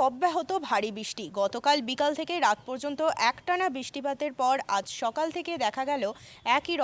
অব্যাহত ভারী বৃষ্টি। গতকাল বিকাল থেকে রাত পর্যন্ত একটানা বৃষ্টিপাতের পর আজ সকাল থেকে দেখা গেল একই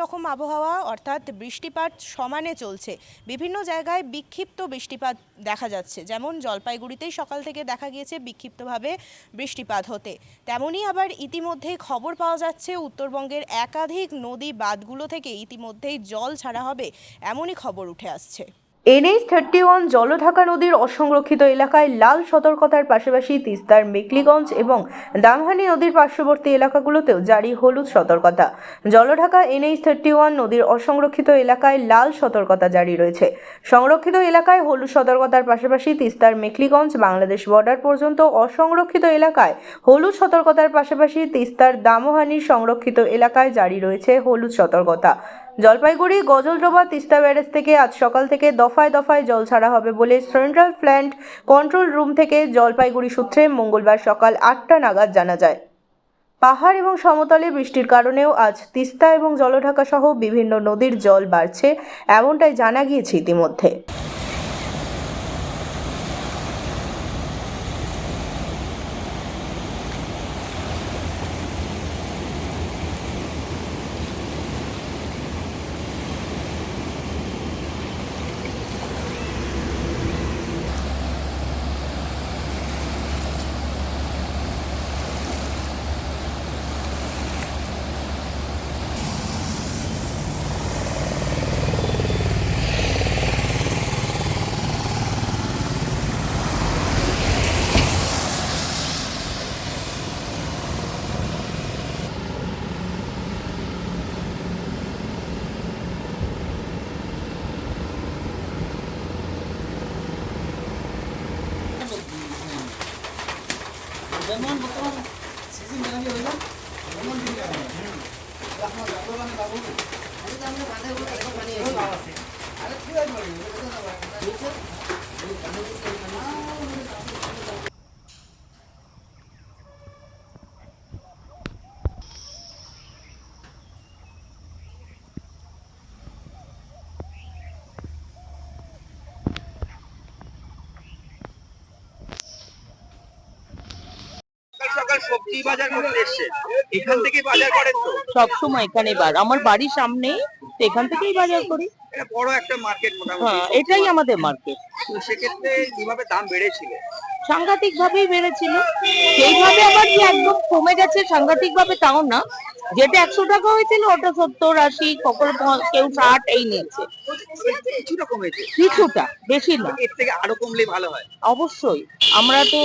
রকম আবহাওয়া অর্থাৎ বৃষ্টিপাত সমানে চলছে। বিভিন্ন জায়গায় বিক্ষিপ্ত বৃষ্টিপাত দেখা যাচ্ছে, যেমন জলপাইগুড়িতেই সকাল থেকে দেখা গিয়েছে বিক্ষিপ্তভাবে বৃষ্টিপাত হতে। তেমনই আবার ইতিমধ্যেই খবর পাওয়া যাচ্ছে উত্তরবঙ্গের একাধিক নদী বাঁধগুলো থেকে ইতিমধ্যেই জল ছাড়া হবে, এমনই খবর উঠে আসছে। NH-31 জলঢাকা নদীর অসংরক্ষিত এলাকায় লাল সতর্কতার পাশাপাশি তিস্তার মেখলিগঞ্জ এবং দামহানি নদীর পার্শ্ববর্তী এলাকাগুলোতেও জারি হলুদ সতর্কতা। জলঢাকা NH-31 নদীর অসংরক্ষিত এলাকায় লাল সতর্কতা জারি রয়েছে। সংরক্ষিত এলাকায় হলুদ সতর্কতার পাশাপাশি তিস্তার মেখলিগঞ্জ বাংলাদেশ বর্ডার পর্যন্ত অসংরক্ষিত এলাকায় হলুদ সতর্কতার পাশাপাশি তিস্তার দামহানির সংরক্ষিত এলাকায় জারি রয়েছে হলুদ সতর্কতা। জলপাইগুড়ি গজলডোবা তিস্তা ব্যারেজ থেকে আজ সকাল থেকে দফায় দফায় জল ছাড়া হবে বলে সেন্ট্রাল প্ল্যান্ট কন্ট্রোল রুম থেকে জলপাইগুড়ি সূত্রে মঙ্গলবার সকাল 8টা নাগাদ জানা যায়। পাহাড় এবং সমতলে বৃষ্টির কারণেও আজ তিস্তা এবং জলঢাকা সহ বিভিন্ন নদীর জল বাড়ছে, এমনটাই জানা গিয়েছে ইতিমধ্যে। যেমন বর্তমান সিজন জানাবি হইল যেমন দিকে আপনার জাতবানে বাবু আমি তো আমরা বাঁধে বলে একটা পানি আছে আরে কি হয় বলি এটা তো না বুঝছো এই পানি সকাল সবজি বাজার করতে এসছে, এখান থেকে বাজার করেন তো? সবসময় এখানে আমার বাড়ির সামনেই, তো এখান থেকেই বাজার করি। এটা বড় একটা মার্কেট মোটামুটি। হ্যাঁ, এটাই আমাদের মার্কেট। তো সেক্ষেত্রে কিভাবে দাম বেড়েছিল? সাংঘাতিক ভাবেই বেড়েছিল, সেইভাবে আবার যে একদম কমে গেছে সাংঘাতিক ভাবে তাও না। যেটা 100 টাকা হয়েছিল ওটা 70, 80, কখনো কেউ 60 এই নিয়েছে। কিছুটা কমেছে, কিছুটা, বেশি না। এর থেকে আরো কমলে ভালো হয়। অবশ্যই, আমরা তো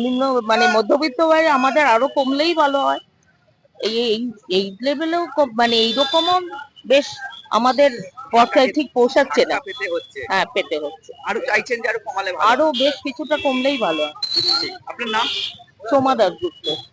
নিম্ন মধ্যবিত্ত হয়, আমাদের আরো কমলেই ভালো হয়। এই এই এই লেভেলেও এইরকমও বেশ আমাদের পক্ষে ঠিক পোষাচ্ছে না। পেতে হচ্ছে, হ্যাঁ, পেতে হচ্ছে। আরো চাইছেন যে আরো কমালে ভালো। আরো বেশ কিছুটা কমলেই ভালো হয়। আপনার নাম? সোমা দাশগুপ্ত।